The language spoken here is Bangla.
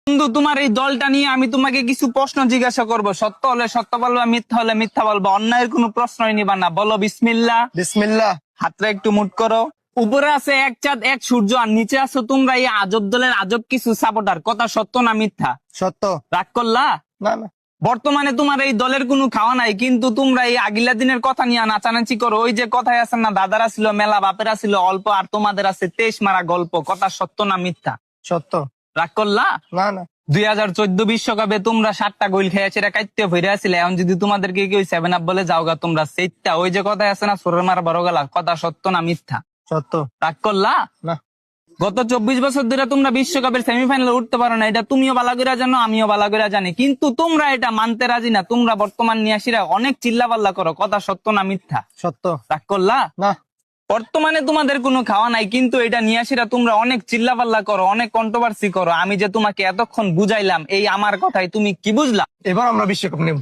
বন্ধু, তোমার এই দলটা নিয়ে আমি তোমাকে কিছু প্রশ্ন জিজ্ঞাসা করব। সত্য হলে সত্য বলবা, মিথ্যা হলে মিথ্যা বলবা। অন্যায়ের কোনো প্রশ্নই নিবা না। বলো বিসমিল্লাহ। বিসমিল্লাহ। হাতটা একটু মুট করো। উপরে আছে এক চাঁদ এক সূর্য, আর নিচে আছো তোমরা এই আজব দলের আজব কিছু সাপোর্টার। কথা সত্য না মিথ্যা? সত্য। রাগ করলা? না না। বর্তমানে তোমার এই দলের কোনো খাওয়া নাই, কিন্তু তোমরা এই আগিলা দিনের কথা নিয়ে নাচানাচি করো। ওই যে কথায় আছে না, দাদারা ছিল মেলা, বাপেরা ছিল অল্প, আর তোমাদের আছে 23 মারা গল্প। কথা সত্য না মিথ্যা? সত্য। রাগ করলা? না না। 2014 বিশ্বকাপে তোমরা 7টা গোল খেয়েছে, এটা কাইতে ফিরে আসলে। এখন যদি তোমাদেরকে কেউ 7 আপ বলে যাওগা তোমরা সেইটা, ওই যে কথায় আছে না, সোরের মারা বড় গেলা। কথা সত্য না মিথ্যা? সত্য। রাগ করলা? না। গত 24 বছর ধরে তোমরা বিশ্বকাপের সেমিফাইনালে উঠতে পারো না, এটা তুমিও ভালো করে জানো, আমিও ভালো করে জানি, কিন্তু তোমরা এটা মানতে রাজি না। তোমরা বর্তমান নিয়াসীরা অনেক চিল্লাপাল্লা করো। কথা সত্য না মিথ্যা? সত্য। রাগ করলা? না। বর্তমানে তোমাদের কোনো খাওয়া নাই, কিন্তু এটা নিয়াসীরা তোমরা অনেক চিল্লাপাল্লা করো, অনেক কন্ট্রোভার্সি করো। আমি যে তোমাকে এতক্ষণ বুঝাইলাম, এই আমার কথাই তুমি কি বুঝলা? এবার আমরা বিশ্বকাপ নেব।